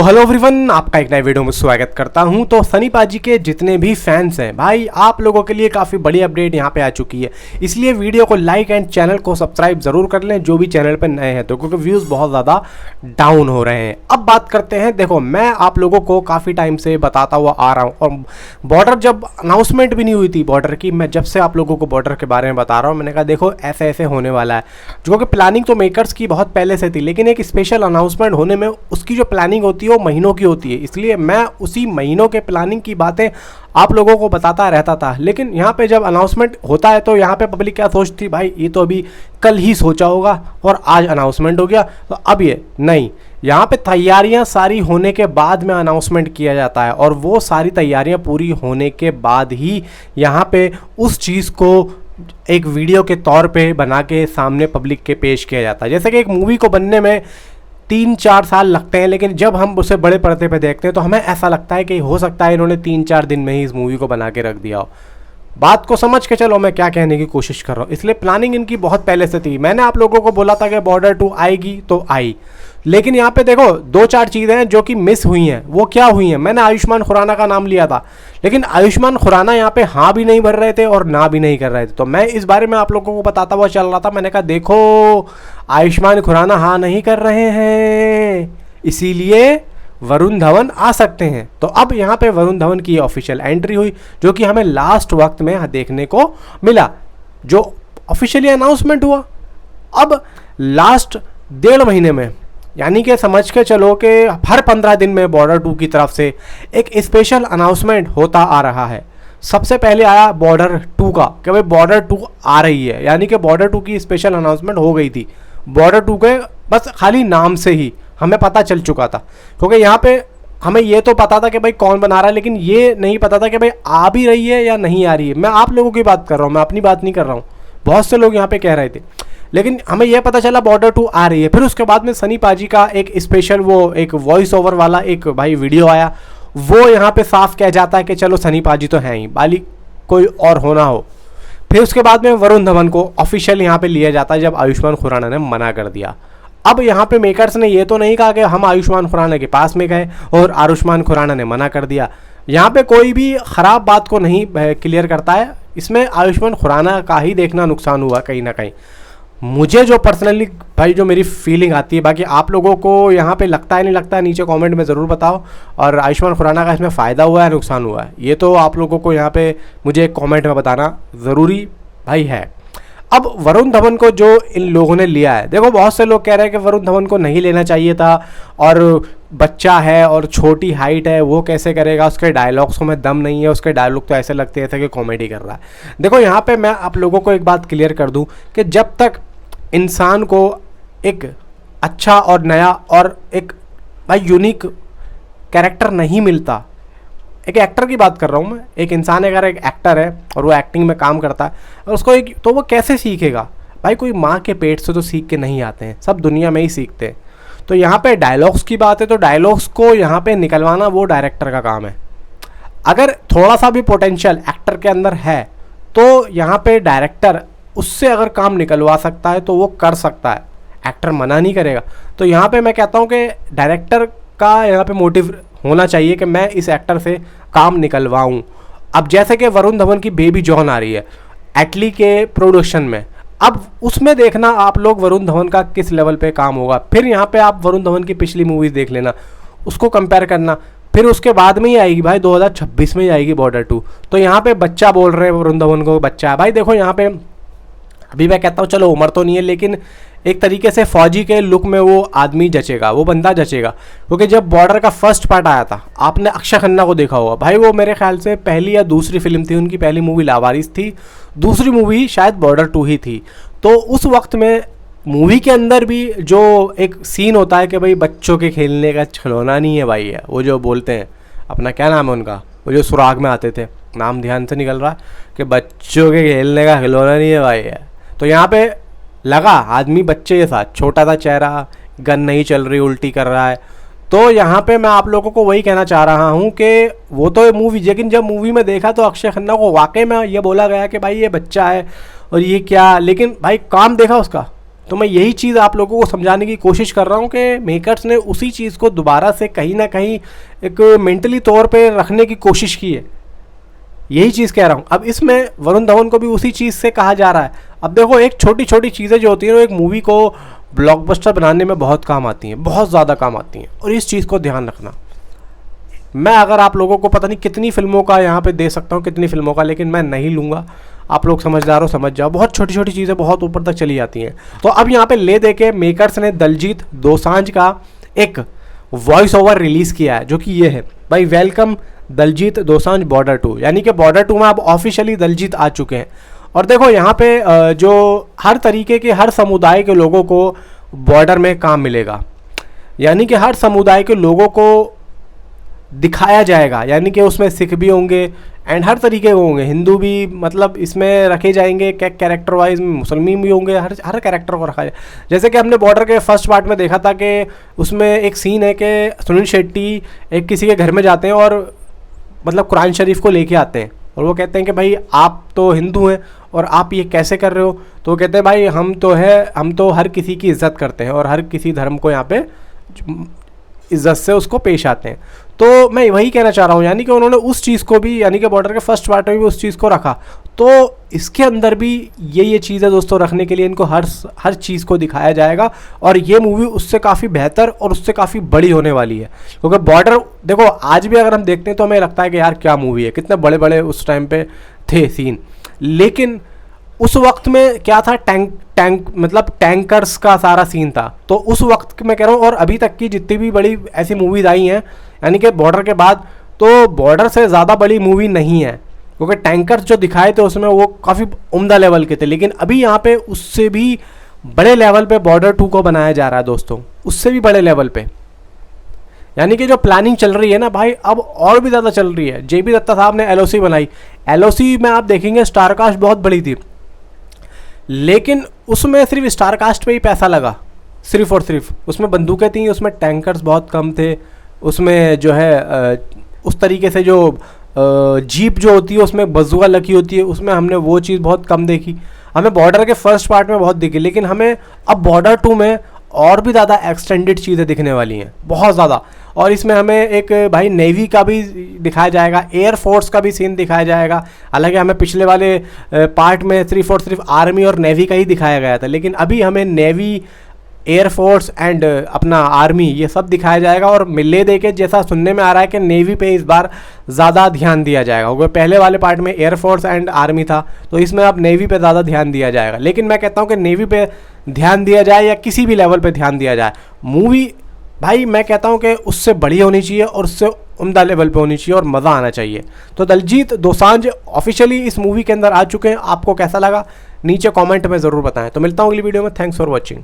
Hello everyone, आपका एक नए वीडियो में स्वागत करता हूं। तो सनी पाजी के जितने भी फैंस हैं भाई, आप लोगों के लिए काफ़ी बड़ी अपडेट यहां पे आ चुकी है। इसलिए वीडियो को लाइक एंड चैनल को सब्सक्राइब ज़रूर कर लें जो भी चैनल पे नए हैं तो, क्योंकि व्यूज़ बहुत ज़्यादा डाउन हो रहे हैं। अब बात करते हैं, देखो मैं आप लोगों को काफ़ी टाइम से बताता हुआ आ रहा हूँ, और बॉर्डर जब अनाउंसमेंट भी नहीं हुई थी बॉर्डर की, मैं जब से आप लोगों को बॉर्डर के बारे में बता रहा हूँ, मैंने कहा देखो ऐसे ऐसे होने वाला है। जो कि प्लानिंग तो मेकर्स की बहुत पहले से थी, लेकिन एक स्पेशल अनाउंसमेंट होने में उसकी जो प्लानिंग होती है वो महीनों की होती है। इसलिए मैं उसी महीनों के प्लानिंग की बातें आप लोगों को बताता रहता था। लेकिन यहाँ पे जब अनाउंसमेंट होता है तो यहाँ पे पब्लिक क्या सोचती, भाई ये तो अभी कल ही सोचा होगा और आज अनाउंसमेंट हो गया, तो अब ये नहीं। यहाँ पे तैयारियां सारी होने के बाद में अनाउंसमेंट किया जाता है, और वो सारी तैयारियां पूरी होने के बाद ही यहाँ पे उस चीज़ को एक वीडियो के तौर पे बना के सामने पब्लिक के पेश किया जाता है। जैसे कि एक मूवी को बनने में 3-4 साल लगते हैं, लेकिन जब हम उसे बड़े पर्दे पे देखते हैं तो हमें ऐसा लगता है कि हो सकता है इन्होंने 3-4 दिन में ही इस मूवी को बना के रख दिया हो। बात को समझ के चलो मैं क्या कहने की कोशिश कर रहा हूँ। इसलिए प्लानिंग इनकी बहुत पहले से थी। मैंने आप लोगों को बोला था कि बॉर्डर 2 आएगी तो आई, लेकिन यहाँ पे देखो 2-4 चीज़ें हैं जो कि मिस हुई हैं। वो क्या हुई हैं? मैंने आयुष्मान खुराना का नाम लिया था, लेकिन आयुष्मान खुराना यहाँ पे हाँ भी नहीं भर रहे थे और ना भी नहीं कर रहे थे। तो मैं इस बारे में आप लोगों को बताता हुआ चल रहा था। मैंने कहा देखो आयुष्मान खुराना हाँ नहीं कर रहे हैं, इसीलिए वरुण धवन आ सकते हैं। तो अब यहाँ पे वरुण धवन की ऑफिशियल एंट्री हुई, जो कि हमें लास्ट वक्त में देखने को मिला, जो ऑफिशियली अनाउंसमेंट हुआ। अब लास्ट 1.5 महीने में, यानी कि समझ के चलो कि हर 15 दिन में बॉर्डर 2 की तरफ से एक स्पेशल अनाउंसमेंट होता आ रहा है। सबसे पहले आया बॉर्डर 2 का, कि भाई बॉर्डर 2 आ रही है, यानी कि बॉर्डर 2 की स्पेशल अनाउंसमेंट हो गई थी। बॉर्डर 2 के बस खाली नाम से ही हमें पता चल चुका था, क्योंकि यहाँ पे हमें ये तो पता था कि भाई कौन बना रहा है, लेकिन ये नहीं पता था कि भाई आ भी रही है या नहीं आ रही है। मैं आप लोगों की बात कर रहा हूँ, मैं अपनी बात नहीं कर रहा हूँ। बहुत से लोग यहाँ पे कह रहे थे, लेकिन हमें यह पता चला बॉर्डर 2 आ रही है। फिर उसके बाद में सनी पाजी का एक स्पेशल वो एक वॉइस ओवर वाला एक भाई वीडियो आया, वो यहाँ पे साफ कह जाता है कि चलो सनी पाजी तो हैं ही, बाली कोई और होना हो। फिर उसके बाद में वरुण धवन को ऑफिशियल यहाँ पे लिया जाता है, जब आयुष्मान खुराना ने मना कर दिया। अब यहाँ पे मेकर्स ने ये तो नहीं कहा कि हम आयुष्मान खुराना के पास में गए और आयुष्मान खुराना ने मना कर दिया। यहाँ पे कोई भी ख़राब बात को नहीं क्लियर करता है। इसमें आयुष्मान खुराना का ही देखना नुकसान हुआ कहीं ना कहीं। मुझे जो पर्सनली भाई जो मेरी फीलिंग आती है, बाकी आप लोगों को यहाँ पे लगता है नहीं लगता है, नीचे कमेंट में ज़रूर बताओ। और आयुष्मान खुराना का इसमें फ़ायदा हुआ है नुकसान हुआ है, ये तो आप लोगों को यहाँ पे मुझे कमेंट में बताना ज़रूरी भाई है। अब वरुण धवन को जो इन लोगों ने लिया है, देखो बहुत से लोग कह रहे हैं कि वरुण धवन को नहीं लेना चाहिए था, और बच्चा है और छोटी हाइट है, वो कैसे करेगा, उसके डायलॉग्स में दम नहीं है, उसके डायलॉग तो ऐसे लगते थे कि कॉमेडी कर रहा है। देखो यहाँ पे मैं आप लोगों को एक बात क्लियर कर दूं कि जब तक इंसान को एक अच्छा और नया और एक भाई यूनिक कैरेक्टर नहीं मिलता, एक एक्टर की बात कर रहा हूँ मैं, एक इंसान अगर एक एक्टर है और वो एक्टिंग में काम करता है और उसको एक, तो वो कैसे सीखेगा भाई? कोई माँ के पेट से तो सीख के नहीं आते हैं, सब दुनिया में ही सीखते हैं। तो यहाँ पे डायलॉग्स की बात है, तो डायलॉग्स को यहाँ पे निकलवाना वो डायरेक्टर का काम है। अगर थोड़ा सा भी पोटेंशियल एक्टर के अंदर है तो यहाँ पे डायरेक्टर उससे अगर काम निकलवा सकता है तो वो कर सकता है, एक्टर मना नहीं करेगा। तो यहाँ पे मैं कहता हूँ कि डायरेक्टर का यहाँ पे मोटिव होना चाहिए कि मैं इस एक्टर से काम निकलवाऊँ। अब जैसे कि वरुण धवन की बेबी जॉन आ रही है एटली के प्रोडक्शन में, अब उसमें देखना आप लोग वरुण धवन का किस लेवल पे काम होगा। फिर यहाँ पे आप वरुण धवन की पिछली मूवीज़ देख लेना, उसको कंपेयर करना। फिर उसके बाद में ही आएगी भाई 2026 में ही आएगी बॉर्डर 2। तो यहाँ पे बच्चा बोल रहे हैं वरुण धवन को बच्चा है। भाई देखो यहाँ पे अभी मैं कहता हूँ चलो उम्र तो नहीं है, लेकिन एक तरीके से फौजी के लुक में वो आदमी जचेगा, वो बंदा जचेगा। क्योंकि जब बॉर्डर का फर्स्ट पार्ट आया था, आपने अक्षय खन्ना को देखा होगा भाई, वो मेरे ख्याल से पहली या दूसरी फिल्म थी उनकी। पहली मूवी लावारिस थी, दूसरी मूवी शायद बॉर्डर 2 ही थी। तो उस वक्त में मूवी के अंदर भी जो एक सीन होता है कि भाई बच्चों के खेलने का खिलौना नहीं है भाई है, वो जो बोलते हैं अपना क्या नाम है उनका, वो जो सुराग में आते थे, नाम ध्यान से निकल रहा है, कि बच्चों के खेलने का खिलौना नहीं है भाई है। तो यहाँ पे लगा आदमी बच्चे के साथ, छोटा सा चेहरा, गन नहीं चल रही, उल्टी कर रहा है। तो यहाँ पे मैं आप लोगों को वही कहना चाह रहा हूँ कि वो तो मूवी, लेकिन जब मूवी में देखा तो अक्षय खन्ना को वाकई में ये बोला गया कि भाई ये बच्चा है और ये क्या, लेकिन भाई काम देखा उसका, तो मैं यही चीज़ आप लोगों को समझाने की कोशिश कर रहा हूँ कि मेकर्स ने उसी चीज़ को दोबारा से कहीं ना कहीं एक मेंटली तौर पे रखने की कोशिश की है, यही चीज़ कह रहा हूँ। अब इसमें वरुण धवन को भी उसी चीज़ से कहा जा रहा है। अब देखो, एक छोटी छोटी चीज़ें जो होती हैं वो एक मूवी को ब्लॉकबस्टर बनाने में बहुत काम आती हैं, बहुत ज़्यादा काम आती हैं, और इस चीज़ को ध्यान रखना। मैं अगर आप लोगों को पता नहीं कितनी फिल्मों का यहाँ पे दे सकता हूँ, कितनी फिल्मों का, लेकिन मैं नहीं लूँगा। आप लोग समझदार हो, समझ जाओ, बहुत छोटी छोटी चीज़ें बहुत ऊपर तक चली जाती हैं। तो अब यहाँ पे ले दे के मेकर्स ने दलजीत दोसांझ का एक वॉइस ओवर रिलीज़ किया है, जो कि ये है भाई, वेलकम दलजीत दोसांझ बॉर्डर 2, यानी कि बॉर्डर 2 में अब ऑफिशियली दलजीत आ चुके हैं। और देखो यहाँ पे जो हर तरीके के, हर समुदाय के लोगों को बॉर्डर में काम मिलेगा, यानी कि हर समुदाय के लोगों को दिखाया जाएगा, यानी कि उसमें सिख भी होंगे एंड हर तरीके के होंगे, हिंदू भी मतलब इसमें रखे जाएंगे, कैरेक्टर वाइज मुसलमान भी होंगे, हर कैरेक्टर को रखा जाए। जैसे कि हमने बॉर्डर के फर्स्ट पार्ट में देखा था कि उसमें एक सीन है कि सुनील शेट्टी एक किसी के घर में जाते हैं और मतलब कुरान शरीफ को लेके आते हैं, और वो कहते हैं कि भाई आप तो हिंदू हैं और आप ये कैसे कर रहे हो। तो वो कहते हैं भाई हम तो हर किसी की इज्जत करते हैं और हर किसी धर्म को यहाँ पे इज्जत से उसको पेश आते हैं। तो मैं वही कहना चाह रहा हूँ, यानी कि उन्होंने उस चीज़ को भी, यानी कि बॉर्डर के फर्स्ट पार्ट में भी उस चीज़ को रखा, तो इसके अंदर भी ये चीज़ें दोस्तों रखने के लिए इनको हर चीज़ को दिखाया जाएगा, और ये मूवी उससे काफ़ी बेहतर और उससे काफ़ी बड़ी होने वाली है। क्योंकि बॉर्डर देखो, आज भी अगर हम देखते हैं तो हमें लगता है कि यार क्या मूवी है, कितने बड़े बड़े उस टाइम पे थे सीन, लेकिन उस वक्त में क्या था, मतलब टैंकर्स का सारा सीन था। तो उस वक्त मैं कह रहा हूँ, और अभी तक की जितनी भी बड़ी ऐसी मूवीज आई हैं, यानी कि बॉर्डर के बाद, तो बॉर्डर से ज़्यादा बड़ी मूवी नहीं है, क्योंकि टैंकर्स जो दिखाए थे उसमें वो काफ़ी उम्दा लेवल के थे। लेकिन अभी यहाँ पे उससे भी बड़े लेवल पे बॉर्डर 2 को बनाया जा रहा है दोस्तों, उससे भी बड़े लेवल पे, यानी कि जो प्लानिंग चल रही है ना भाई, अब और भी ज़्यादा चल रही है। JB दत्ता साहब ने LOC बनाई, LOC में आप देखेंगे स्टारकास्ट बहुत बड़ी थी, लेकिन उसमें सिर्फ स्टारकास्ट पे ही पैसा लगा, सिर्फ और सिर्फ। उसमें बंदूकें थी, उसमें टैंकर्स बहुत कम थे, उसमें जो है उस तरीके से जो जीप जो होती है उसमें बजुआ लगी होती है, उसमें हमने वो चीज़ बहुत कम देखी। हमें बॉर्डर के फर्स्ट पार्ट में बहुत दिखी, लेकिन हमें अब बॉर्डर 2 में और भी ज़्यादा एक्सटेंडेड चीज़ें दिखने वाली हैं, बहुत ज़्यादा। और इसमें हमें एक भाई नेवी का भी दिखाया जाएगा, एयरफोर्स का भी सीन दिखाया जाएगा। हालांकि हमें पिछले वाले पार्ट में सिर्फ आर्मी और नेवी का ही दिखाया गया था, लेकिन अभी हमें नेवी, एयरफोर्स एंड अपना आर्मी, ये सब दिखाया जाएगा। और मिले दे के जैसा सुनने में आ रहा है कि नेवी पे इस बार ज़्यादा ध्यान दिया जाएगा, क्योंकि पहले वाले पार्ट में एयरफोर्स एंड आर्मी था, तो इसमें अब नेवी पे ज़्यादा ध्यान दिया जाएगा। लेकिन मैं कहता हूँ कि नेवी पे ध्यान दिया जाए या किसी भी लेवल पे ध्यान दिया जाए, मूवी भाई मैं कहता हूँ कि उससे बड़ी होनी चाहिए और उससे उम्दा लेवल पे होनी चाहिए और मज़ा आना चाहिए। तो दलजीत दोसांझ ऑफिशियली इस मूवी के अंदर आ चुके हैं। आपको कैसा लगा नीचे कमेंट में ज़रूर बताएं। तो मिलता हूँ अगली वीडियो में। Thanks for watching.